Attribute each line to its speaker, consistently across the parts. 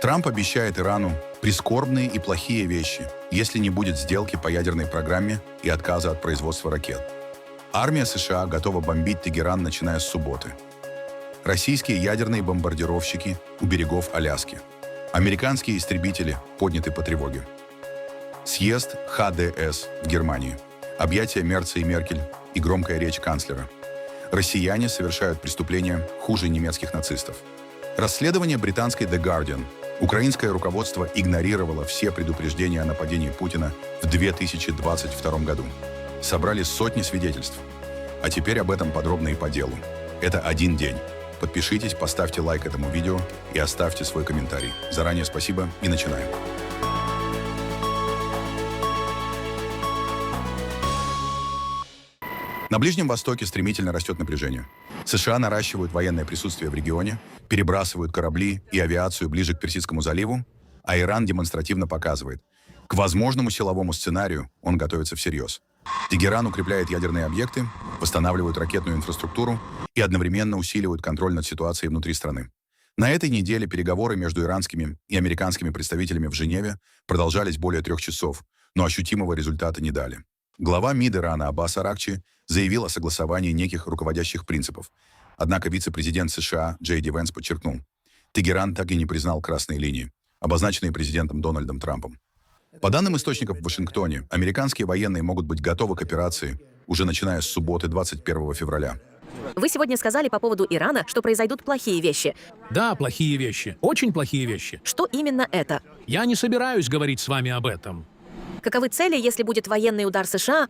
Speaker 1: Трамп обещает Ирану прискорбные и плохие вещи, если не будет сделки по ядерной программе и отказа от производства ракет. Армия США готова бомбить Тегеран, начиная с субботы. Российские ядерные бомбардировщики у берегов Аляски. Американские истребители подняты по тревоге. Съезд ХДС в Германии. Объятия Мерца и Меркель и громкая речь канцлера. Россияне совершают преступления хуже немецких нацистов. Расследование британской The Guardian. Украинское руководство игнорировало все предупреждения о нападении Путина в 2022 году. Собрали сотни свидетельств. А теперь об этом подробно и по делу. Это один день. Подпишитесь, поставьте лайк этому видео и оставьте свой комментарий. Заранее спасибо и начинаем. На Ближнем Востоке стремительно растет напряжение. США наращивают военное присутствие в регионе, перебрасывают корабли и авиацию ближе к Персидскому заливу, а Иран демонстративно показывает, к возможному силовому сценарию он готовится всерьез. Тегеран укрепляет ядерные объекты, восстанавливает ракетную инфраструктуру и одновременно усиливает контроль над ситуацией внутри страны. На этой неделе переговоры между иранскими и американскими представителями в Женеве продолжались более 3 часов, но ощутимого результата не дали. Глава МИД Ирана Аббас Аракчи заявил о согласовании неких руководящих принципов. Однако вице-президент США Джей Ди Венс подчеркнул, Тегеран так и не признал красные линии, обозначенные президентом Дональдом Трампом. По данным источников в Вашингтоне, американские военные могут быть готовы к операции уже начиная с субботы 21 февраля.
Speaker 2: Вы сегодня сказали по поводу Ирана, что произойдут плохие вещи.
Speaker 3: Да, плохие вещи. Очень плохие вещи.
Speaker 2: Что именно это?
Speaker 3: Я не собираюсь говорить с вами об этом.
Speaker 2: Каковы цели, если будет военный удар США?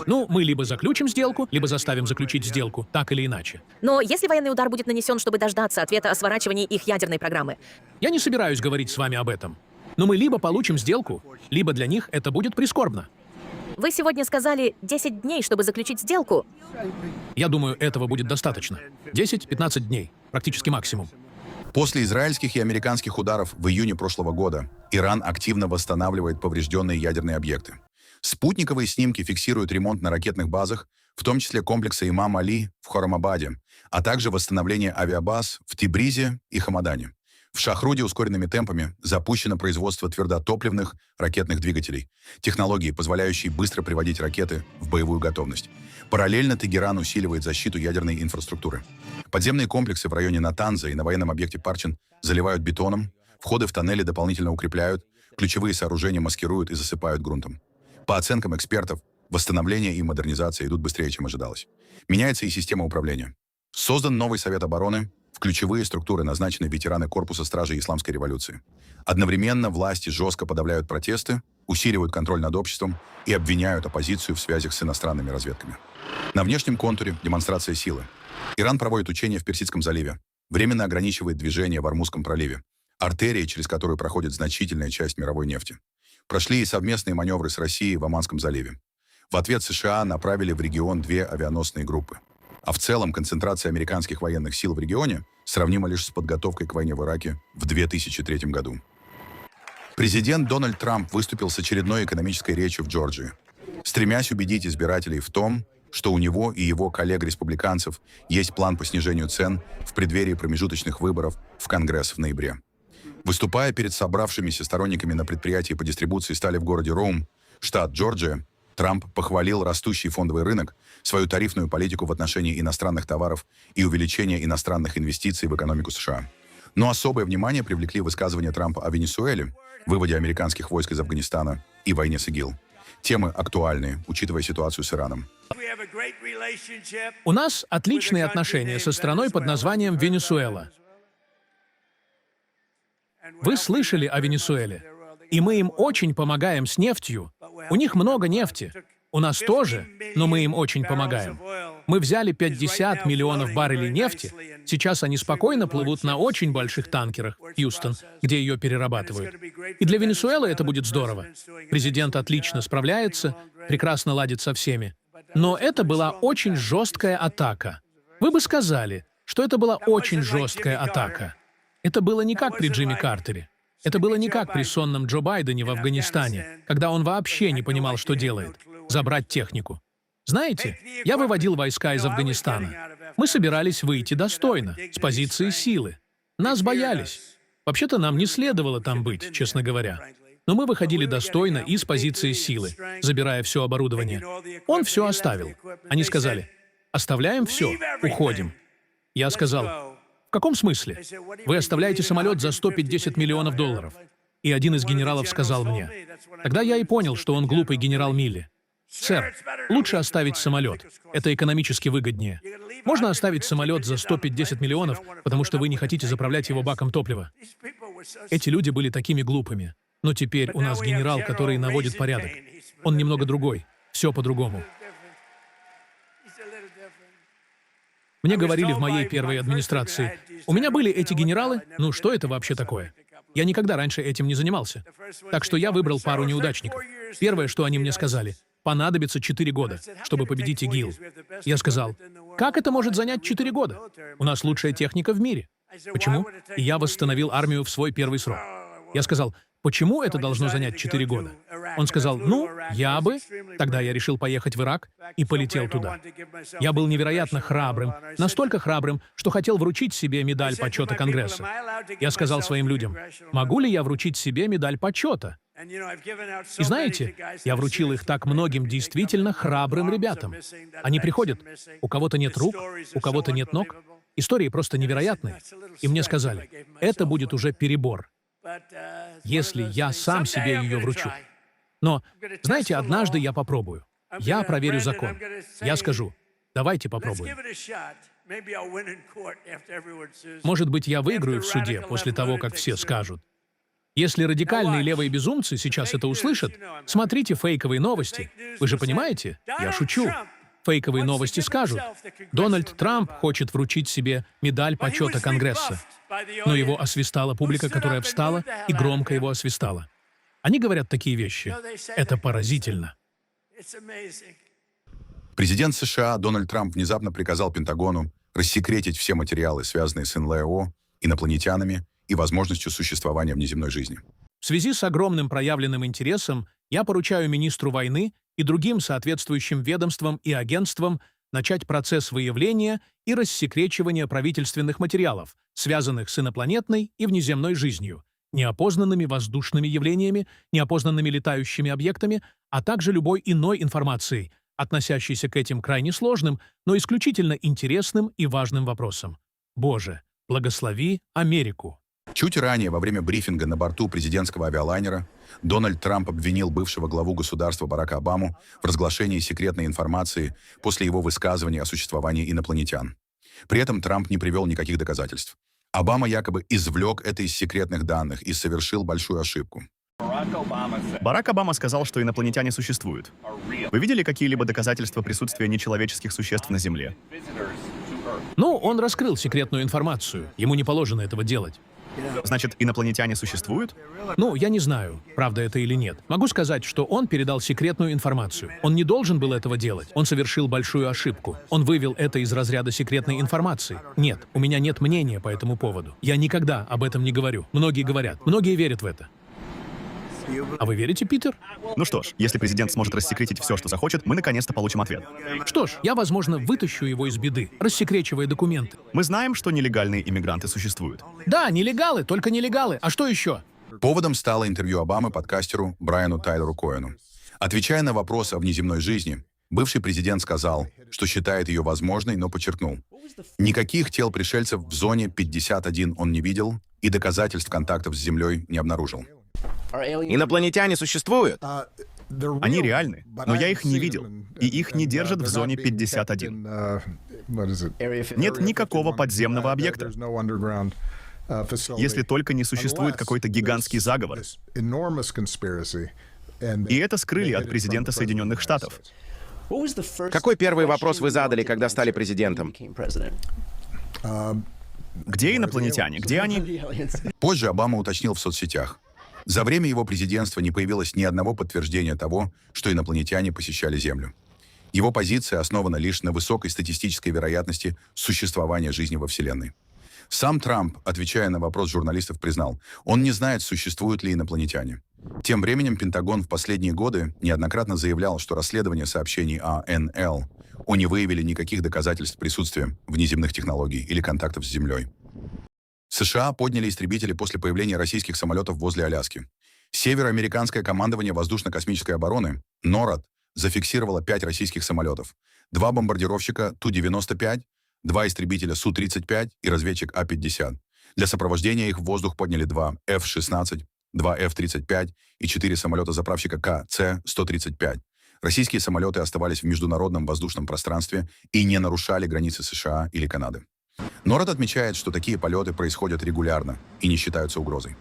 Speaker 3: Ну, мы либо заключим сделку, либо заставим заключить сделку, так или иначе.
Speaker 2: Но если военный удар будет нанесен, чтобы дождаться ответа о сворачивании их ядерной программы?
Speaker 3: Я не собираюсь говорить с вами об этом. Но мы либо получим сделку, либо для них это будет прискорбно.
Speaker 2: Вы сегодня сказали 10 дней, чтобы заключить сделку.
Speaker 3: Я думаю, этого будет достаточно. 10-15 дней. Практически максимум.
Speaker 1: После израильских и американских ударов в июне прошлого года Иран активно восстанавливает поврежденные ядерные объекты. Спутниковые снимки фиксируют ремонт на ракетных базах, в том числе комплекса Имам Али в Хорамабаде, а также восстановление авиабаз в Тибризе и Хамадане. В Шахруде ускоренными темпами запущено производство твердотопливных ракетных двигателей, технологии, позволяющие быстро приводить ракеты в боевую готовность. Параллельно Тегеран усиливает защиту ядерной инфраструктуры. Подземные комплексы в районе Натанза и на военном объекте Парчин заливают бетоном, входы в тоннели дополнительно укрепляют, ключевые сооружения маскируют и засыпают грунтом. По оценкам экспертов, восстановление и модернизация идут быстрее, чем ожидалось. Меняется и система управления. Создан новый Совет обороны, в ключевые структуры назначены ветераны Корпуса стражей Исламской революции. Одновременно власти жестко подавляют протесты, усиливают контроль над обществом и обвиняют оппозицию в связях с иностранными разведками. На внешнем контуре демонстрация силы. Иран проводит учения в Персидском заливе, временно ограничивает движение в Ормузском проливе, артерии, через которую проходит значительная часть мировой нефти. Прошли и совместные маневры с Россией в Оманском заливе. В ответ США направили в регион 2 авианосные группы. А в целом концентрация американских военных сил в регионе сравнима лишь с подготовкой к войне в Ираке в 2003 году. Президент Дональд Трамп выступил с очередной экономической речью в Джорджии, стремясь убедить избирателей в том, что у него и его коллег-республиканцев есть план по снижению цен в преддверии промежуточных выборов в Конгресс в ноябре. Выступая перед собравшимися сторонниками на предприятии по дистрибуции стали в городе Роум, штат Джорджия, Трамп похвалил растущий фондовый рынок, свою тарифную политику в отношении иностранных товаров и увеличение иностранных инвестиций в экономику США. Но особое внимание привлекли высказывания Трампа о Венесуэле, выводе американских войск из Афганистана и войне с ИГИЛ. Темы актуальные, учитывая ситуацию с Ираном.
Speaker 3: У нас отличные отношения со страной под названием Венесуэла. Вы слышали о Венесуэле? И мы им очень помогаем с нефтью. У них много нефти. У нас тоже, но мы им очень помогаем. Мы взяли 50 миллионов баррелей нефти. Сейчас они спокойно плывут на очень больших танкерах в Хьюстон, где ее перерабатывают. И для Венесуэлы это будет здорово. Президент отлично справляется, прекрасно ладит со всеми. Но это была очень жесткая атака. Вы бы сказали, что это была очень жесткая атака. Это было не как при Джимми Картере. Это было не как при сонном Джо Байдене в Афганистане, когда он вообще не понимал, что делает — забрать технику. Знаете, я выводил войска из Афганистана. Мы собирались выйти достойно, с позиции силы. Нас боялись. Вообще-то нам не следовало там быть, честно говоря. Но мы выходили достойно и с позиции силы, забирая все оборудование. Он все оставил. Они сказали: «Оставляем все, уходим». Я сказал: «В каком смысле? Вы оставляете самолет за 150 миллионов долларов». И один из генералов сказал мне. Тогда я и понял, что он глупый генерал Милли. «Сэр, лучше оставить самолет. Это экономически выгоднее. Можно оставить самолет за 150 миллионов, потому что вы не хотите заправлять его баком топлива». Эти люди были такими глупыми. Но теперь у нас генерал, который наводит порядок. Он немного другой. Все по-другому. Мне говорили в моей первой администрации: «У меня были эти генералы, ну что это вообще такое?» Я никогда раньше этим не занимался. Так что я выбрал пару неудачников. Первое, что они мне сказали: понадобится 4 года, чтобы победить ИГИЛ. Я сказал: как это может занять 4 года? У нас лучшая техника в мире. Почему? И я восстановил армию в свой первый срок. Я сказал: почему это должно занять 4 года? Он сказал: ну, я бы... Тогда я решил поехать в Ирак и полетел туда. Я был невероятно храбрым, настолько храбрым, что хотел вручить себе медаль почета Конгресса. Я сказал своим людям: могу ли я вручить себе медаль почета? И знаете, я вручил их так многим действительно храбрым ребятам. Они приходят, у кого-то нет рук, у кого-то нет ног. Истории просто невероятные. И мне сказали: это будет уже перебор, если я сам себе ее вручу. Но, знаете, однажды я попробую. Я проверю закон. Я скажу: давайте попробуем. Может быть, я выиграю в суде после того, как все скажут. Если радикальные левые безумцы сейчас это услышат, смотрите фейковые новости. Вы же понимаете? Я шучу. Фейковые новости скажут: Дональд Трамп хочет вручить себе медаль почета Конгресса. Но его освистала публика, которая встала и громко его освистала. Они говорят такие вещи. Это поразительно.
Speaker 1: Президент США Дональд Трамп внезапно приказал Пентагону рассекретить все материалы, связанные с НЛО, инопланетянами и возможностью существования внеземной жизни.
Speaker 3: В связи с огромным проявленным интересом я поручаю министру войны и другим соответствующим ведомствам и агентствам начать процесс выявления и рассекречивания правительственных материалов, связанных с инопланетной и внеземной жизнью, неопознанными воздушными явлениями, неопознанными летающими объектами, а также любой иной информацией, относящейся к этим крайне сложным, но исключительно интересным и важным вопросам. Боже, благослови Америку!
Speaker 1: Чуть ранее, во время брифинга на борту президентского авиалайнера, Дональд Трамп обвинил бывшего главу государства Барака Обаму в разглашении секретной информации после его высказывания о существовании инопланетян. При этом Трамп не привел никаких доказательств. Обама якобы извлек это из секретных данных и совершил большую ошибку.
Speaker 4: Барак Обама сказал, что инопланетяне существуют. Вы видели какие-либо доказательства присутствия нечеловеческих существ на Земле?
Speaker 3: Ну, он раскрыл секретную информацию. Ему не положено этого делать.
Speaker 4: Значит, инопланетяне существуют?
Speaker 3: Ну, я не знаю, правда это или нет. Могу сказать, что он передал секретную информацию. Он не должен был этого делать. Он совершил большую ошибку. Он вывел это из разряда секретной информации. Нет, у меня нет мнения по этому поводу. Я никогда об этом не говорю. Многие говорят, многие верят в это. А вы верите, Питер?
Speaker 4: Ну что ж, если президент сможет рассекретить все, что захочет, мы наконец-то получим ответ.
Speaker 3: Что ж, я, возможно, вытащу его из беды, рассекречивая документы.
Speaker 4: Мы знаем, что нелегальные иммигранты существуют.
Speaker 3: Да, нелегалы, только нелегалы. А что еще?
Speaker 1: Поводом стало интервью Обамы подкастеру Брайану Тайлеру Коэну. Отвечая на вопрос о внеземной жизни, бывший президент сказал, что считает ее возможной, но подчеркнул: никаких тел пришельцев в зоне 51 он не видел и доказательств контактов с Землей не обнаружил.
Speaker 5: Инопланетяне существуют?
Speaker 4: Они реальны, но я их не видел, и их не держат в зоне 51. Нет никакого подземного объекта, если только не существует какой-то гигантский заговор. И это скрыли от президента Соединенных Штатов.
Speaker 5: Какой первый вопрос вы задали, когда стали президентом?
Speaker 4: Где инопланетяне? Где они?
Speaker 1: Позже Обама уточнил в соцсетях: за время его президентства не появилось ни одного подтверждения того, что инопланетяне посещали Землю. Его позиция основана лишь на высокой статистической вероятности существования жизни во Вселенной. Сам Трамп, отвечая на вопрос журналистов, признал, он не знает, существуют ли инопланетяне. Тем временем Пентагон в последние годы неоднократно заявлял, что расследование сообщений о НЛО не выявили никаких доказательств присутствия внеземных технологий или контактов с Землей. США подняли истребители после появления российских самолетов возле Аляски. Североамериканское командование воздушно-космической обороны, НОРАД, зафиксировало 5 российских самолетов, 2 бомбардировщика Ту-95, 2 истребителя Су-35 и разведчик А-50. Для сопровождения их в воздух подняли 2 F-16, 2 F-35 и 4 самолета-заправщика КЦ-135. Российские самолеты оставались в международном воздушном пространстве и не нарушали границы США или Канады. НОРАД отмечает, что такие полеты происходят регулярно и не считаются угрозой.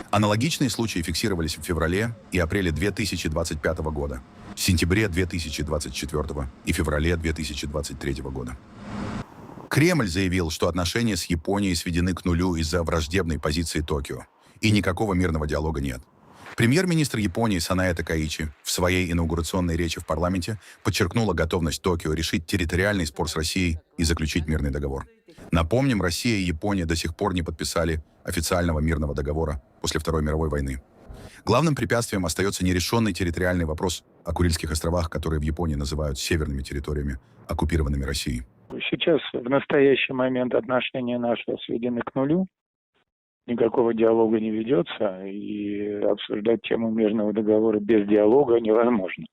Speaker 1: Аналогичные случаи фиксировались в феврале и апреле 2025 года, в сентябре 2024 и феврале 2023 года. Кремль заявил, что отношения с Японией сведены к нулю из-за враждебной позиции Токио, и никакого мирного диалога нет. Премьер-министр Японии Санаэ Такаичи в своей инаугурационной речи в парламенте подчеркнула готовность Токио решить территориальный спор с Россией и заключить мирный договор. Напомним, Россия и Япония до сих пор не подписали официального мирного договора после Второй мировой войны. Главным препятствием остается нерешенный территориальный вопрос о Курильских островах, которые в Японии называют северными территориями, оккупированными Россией.
Speaker 6: Сейчас, в настоящий момент, отношения наши сведены к нулю. Никакого диалога не ведется, и обсуждать тему мирного договора без диалога невозможно.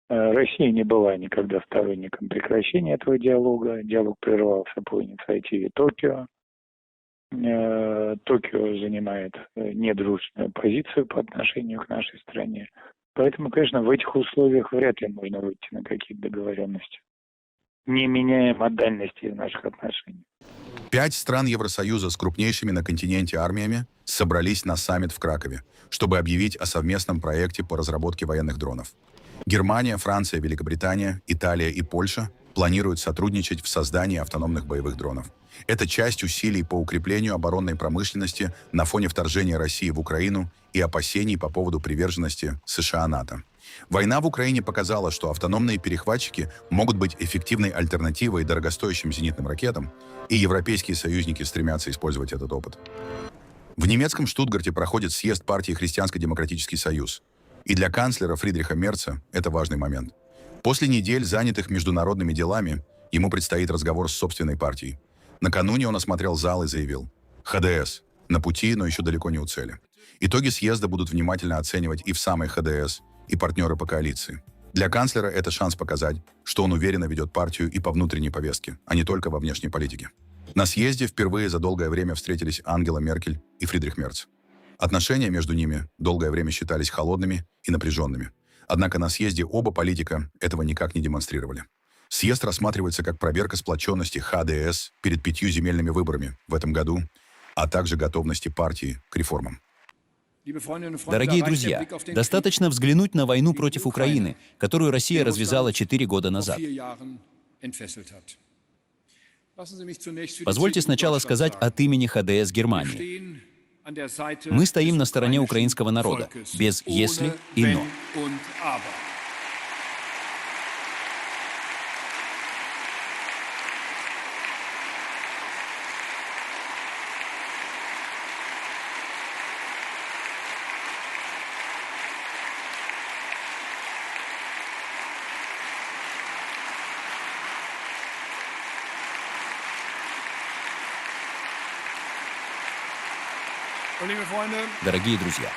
Speaker 6: Россия не была никогда сторонником прекращения этого диалога. Диалог прервался по инициативе Токио. Токио занимает недружественную позицию по отношению к нашей стране. Поэтому, конечно, в этих условиях вряд ли можно выйти на какие-то договоренности, не меняя модальности наших отношений.
Speaker 1: 5 стран Евросоюза с крупнейшими на континенте армиями собрались на саммит в Кракове, чтобы объявить о совместном проекте по разработке военных дронов. Германия, Франция, Великобритания, Италия и Польша планируют сотрудничать в создании автономных боевых дронов. Это часть усилий по укреплению оборонной промышленности на фоне вторжения России в Украину и опасений по поводу приверженности США НАТО. Война в Украине показала, что автономные перехватчики могут быть эффективной альтернативой дорогостоящим зенитным ракетам, и европейские союзники стремятся использовать этот опыт. В немецком Штутгарте проходит съезд партии Христианско-демократический союз. И для канцлера Фридриха Мерца это важный момент. После недель, занятых международными делами, ему предстоит разговор с собственной партией. Накануне он осмотрел зал и заявил: «ХДС на пути, но еще далеко не у цели». Итоги съезда будут внимательно оценивать и в самой ХДС, и партнеры по коалиции. Для канцлера это шанс показать, что он уверенно ведет партию и по внутренней повестке, а не только во внешней политике. На съезде впервые за долгое время встретились Ангела Меркель и Фридрих Мерц. Отношения между ними долгое время считались холодными и напряженными. Однако на съезде оба политика этого никак не демонстрировали. Съезд рассматривается как проверка сплоченности ХДС перед 5 земельными выборами в этом году, а также готовности партии к реформам.
Speaker 7: Дорогие друзья, достаточно взглянуть на войну против Украины, которую Россия развязала 4 года назад. Позвольте сначала сказать от имени ХДС Германии. Мы стоим на стороне украинского народа, без «если» и «но». Дорогие друзья,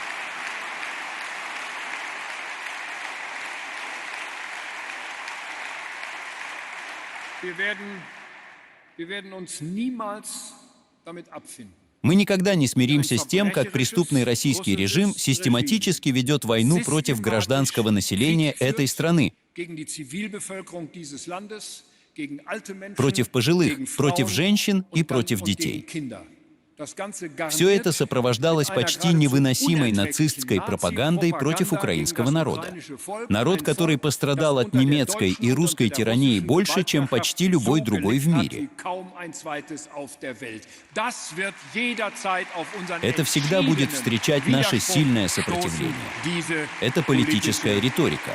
Speaker 7: мы никогда не смиримся с тем, как преступный российский режим систематически ведет войну против гражданского населения этой страны, против пожилых, против женщин и против детей. Все это сопровождалось почти невыносимой нацистской пропагандой против украинского народа. Народ, который пострадал от немецкой и русской тирании больше, чем почти любой другой в мире. Это всегда будет встречать наше сильное сопротивление. Это политическая риторика.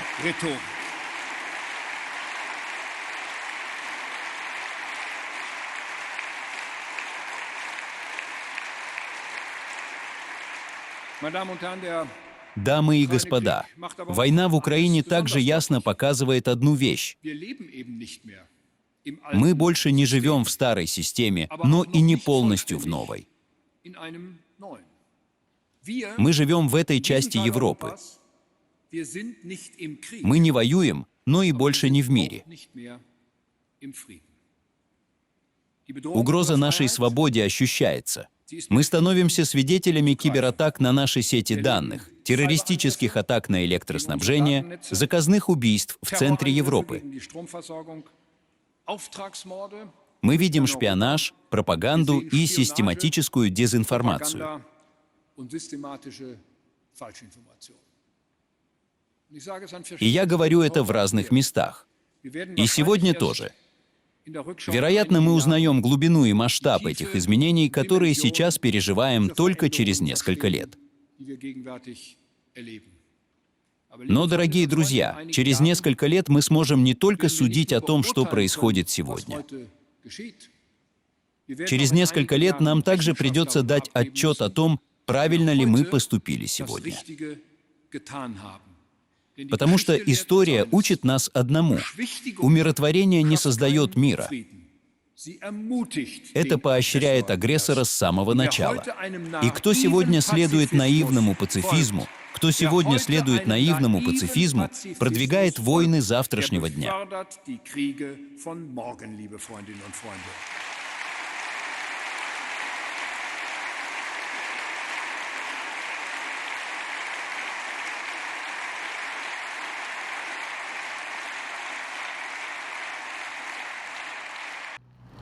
Speaker 7: Дамы и господа, война в Украине также ясно показывает одну вещь. Мы больше не живем в старой системе, но и не полностью в новой. Мы живем в этой части Европы. Мы не воюем, но и больше не в мире. Угроза нашей свободе ощущается. Мы становимся свидетелями кибератак на наши сети данных, террористических атак на электроснабжение, заказных убийств в центре Европы. Мы видим шпионаж, пропаганду и систематическую дезинформацию. И я говорю это в разных местах. И сегодня тоже. Вероятно, мы узнаем глубину и масштаб этих изменений, которые сейчас переживаем только через несколько лет. Но, дорогие друзья, через несколько лет мы сможем не только судить о том, что происходит сегодня. Через несколько лет нам также придется дать отчет о том, правильно ли мы поступили сегодня. Потому что история учит нас одному. Умиротворение не создает мира. Это поощряет агрессора с самого начала. И кто сегодня следует наивному пацифизму, продвигает войны завтрашнего дня.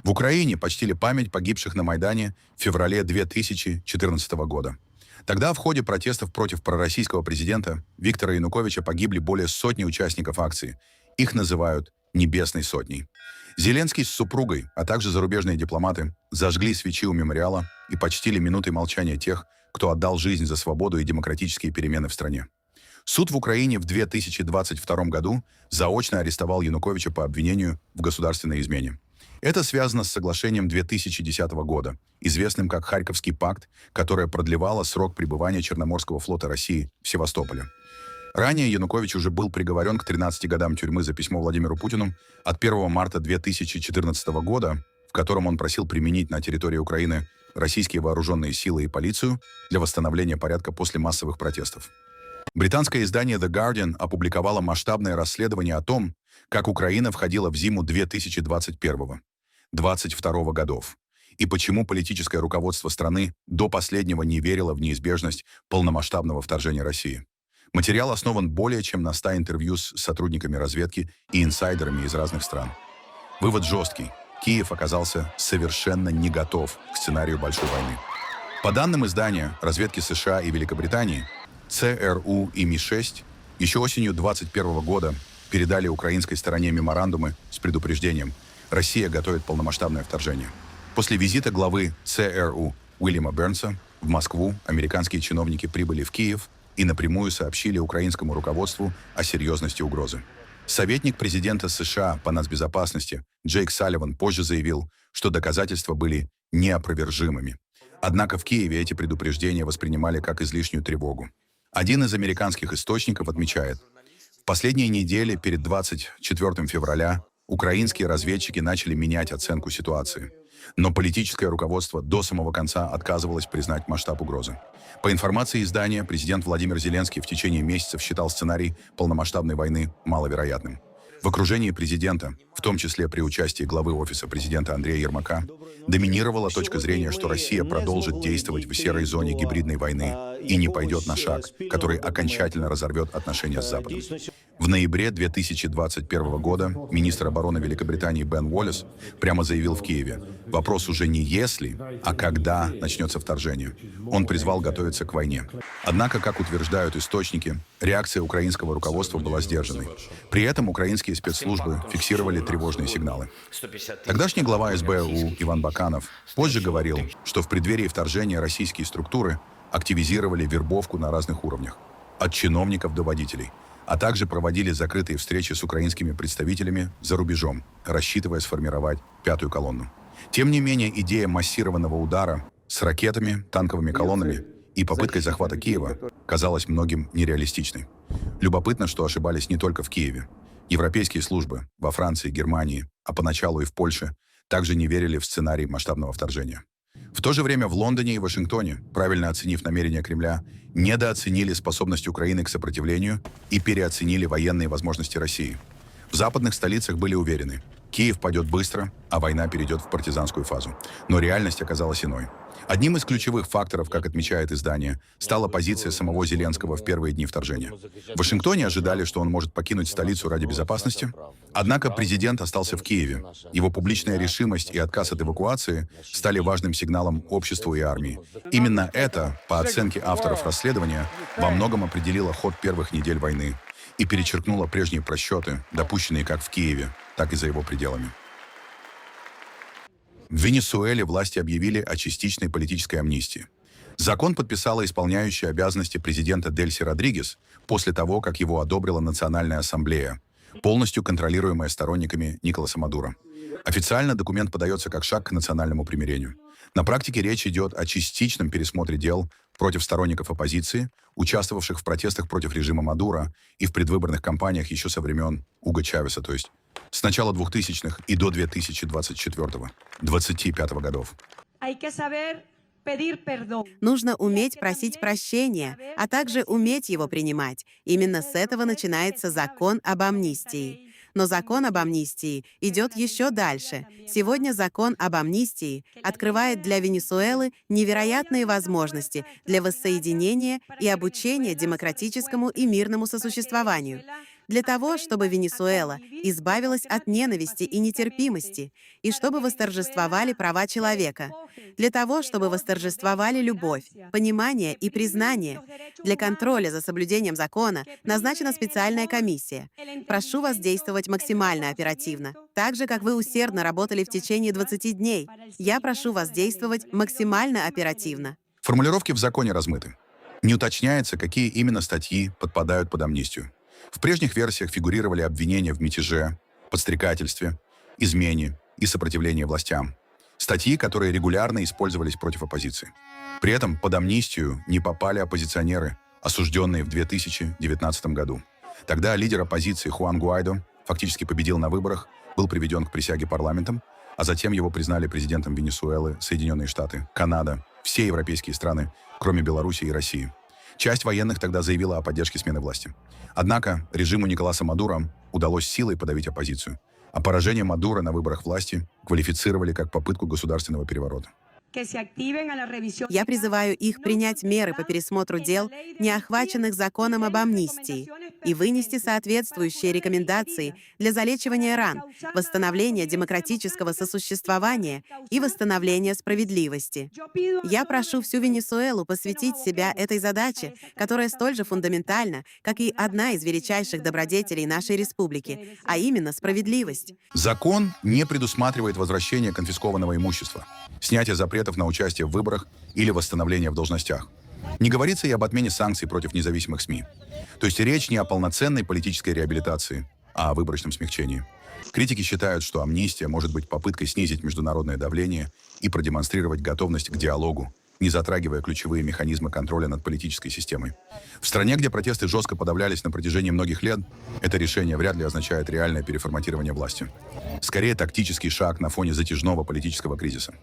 Speaker 1: В Украине почтили память погибших на Майдане в феврале 2014 года. Тогда в ходе протестов против пророссийского президента Виктора Януковича погибли более сотни участников акции. Их называют «Небесной сотней». Зеленский с супругой, а также зарубежные дипломаты зажгли свечи у мемориала и почтили минутой молчания тех, кто отдал жизнь за свободу и демократические перемены в стране. Суд в Украине в 2022 году заочно арестовал Януковича по обвинению в государственной измене. Это связано с соглашением 2010 года, известным как Харьковский пакт, которое продлевало срок пребывания Черноморского флота России в Севастополе. Ранее Янукович уже был приговорен к 13 годам тюрьмы за письмо Владимиру Путину от 1 марта 2014 года, в котором он просил применить на территории Украины российские вооруженные силы и полицию для восстановления порядка после массовых протестов. Британское издание The Guardian опубликовало масштабное расследование о том, как Украина входила в зиму 2021-2022 годов, и почему политическое руководство страны до последнего не верило в неизбежность полномасштабного вторжения России. Материал основан более чем на 100 интервью с сотрудниками разведки и инсайдерами из разных стран. Вывод жесткий. Киев оказался совершенно не готов к сценарию большой войны. По данным издания разведки США и Великобритании, ЦРУ и Ми-6 еще осенью 2021 года передали украинской стороне меморандумы с предупреждением: Россия готовит полномасштабное вторжение. После визита главы ЦРУ Уильяма Бернса в Москву американские чиновники прибыли в Киев и напрямую сообщили украинскому руководству о серьезности угрозы. Советник президента США по нацбезопасности Джейк Салливан позже заявил, что доказательства были неопровержимыми. Однако в Киеве эти предупреждения воспринимали как излишнюю тревогу. Один из американских источников отмечает: в последние недели перед 24 февраля украинские разведчики начали менять оценку ситуации. Но политическое руководство до самого конца отказывалось признать масштаб угрозы. По информации издания, президент Владимир Зеленский в течение месяцев считал сценарий полномасштабной войны маловероятным. В окружении президента, в том числе при участии главы офиса президента Андрея Ермака, доминировала точка зрения, что Россия продолжит действовать в серой зоне гибридной войны и не пойдет на шаг, который окончательно разорвет отношения с Западом. В ноябре 2021 года министр обороны Великобритании Бен Уоллес прямо заявил в Киеве: вопрос уже не если, а когда начнется вторжение. Он призвал готовиться к войне. Однако, как утверждают источники, реакция украинского руководства была сдержанной. При этом украинские спецслужбы фиксировали тревожные сигналы. Тогдашний глава СБУ Иван Баканов позже говорил, что в преддверии вторжения российские структуры активизировали вербовку на разных уровнях, от чиновников до водителей, а также проводили закрытые встречи с украинскими представителями за рубежом, рассчитывая сформировать пятую колонну. Тем не менее, идея массированного удара с ракетами, танковыми колоннами и попыткой захвата Киева казалась многим нереалистичной. Любопытно, что ошибались не только в Киеве. Европейские службы во Франции, Германии, а поначалу и в Польше также не верили в сценарий масштабного вторжения. В то же время в Лондоне и Вашингтоне, правильно оценив намерения Кремля, недооценили способность Украины к сопротивлению и переоценили военные возможности России. В западных столицах были уверены, Киев падет быстро, а война перейдет в партизанскую фазу. Но реальность оказалась иной. Одним из ключевых факторов, как отмечает издание, стала позиция самого Зеленского в первые дни вторжения. В Вашингтоне ожидали, что он может покинуть столицу ради безопасности. Однако президент остался в Киеве. Его публичная решимость и отказ от эвакуации стали важным сигналом обществу и армии. Именно это, по оценке авторов расследования, во многом определило ход первых недель войны и перечеркнуло прежние просчеты, допущенные как в Киеве, так и за его пределами. В Венесуэле власти объявили о частичной политической амнистии. Закон подписала исполняющая обязанности президента Дельси Родригес после того, как его одобрила Национальная ассамблея, полностью контролируемая сторонниками Николаса Мадуро. Официально документ подается как шаг к национальному примирению. На практике речь идет о частичном пересмотре дел против сторонников оппозиции, участвовавших в протестах против режима Мадуро и в предвыборных кампаниях еще со времен Уго Чавеса, то есть с начала 2000-х и до 2024-2025 годов.
Speaker 8: Нужно уметь просить прощения, а также уметь его принимать. Именно с этого начинается закон об амнистии. Но закон об амнистии идет еще дальше. Сегодня закон об амнистии открывает для Венесуэлы невероятные возможности для воссоединения и обучения демократическому и мирному сосуществованию. Для того, чтобы Венесуэла избавилась от ненависти и нетерпимости, и чтобы восторжествовали права человека. Для того, чтобы восторжествовали любовь, понимание и признание. Для контроля за соблюдением закона назначена специальная комиссия. Прошу вас действовать максимально оперативно. Так же, как вы усердно работали в течение 20 дней, я прошу вас действовать максимально оперативно.
Speaker 1: Формулировки в законе размыты. Не уточняется, какие именно статьи подпадают под амнистию. В прежних версиях фигурировали обвинения в мятеже, подстрекательстве, измене и сопротивлении властям. Статьи, которые регулярно использовались против оппозиции. При этом под амнистию не попали оппозиционеры, осужденные в 2019 году. Тогда лидер оппозиции Хуан Гуайдо фактически победил на выборах, был приведен к присяге парламентом, а затем его признали президентом Венесуэлы, Соединенные Штаты, Канада, все европейские страны, кроме Беларуси и России. Часть военных тогда заявила о поддержке смены власти. Однако режиму Николаса Мадуро удалось силой подавить оппозицию, а поражение Мадуро на выборах власти квалифицировали как попытку государственного переворота.
Speaker 8: Я призываю их принять меры по пересмотру дел, не охваченных законом об амнистии, и вынести соответствующие рекомендации для залечивания ран, восстановления демократического сосуществования и восстановления справедливости. Я прошу всю Венесуэлу посвятить себя этой задаче, которая столь же фундаментальна, как и одна из величайших добродетелей нашей республики, а именно справедливость.
Speaker 1: Закон не предусматривает возвращение конфискованного имущества, снятие запретов на участие в выборах или восстановление в должностях. Не говорится и об отмене санкций против независимых СМИ. То есть речь не о полноценной политической реабилитации, а о выборочном смягчении. Критики считают, что амнистия может быть попыткой снизить международное давление и продемонстрировать готовность к диалогу, не затрагивая ключевые механизмы контроля над политической системой. В стране, где протесты жестко подавлялись на протяжении многих лет, это решение вряд ли означает реальное переформатирование власти. Скорее, тактический шаг на фоне затяжного политического кризиса.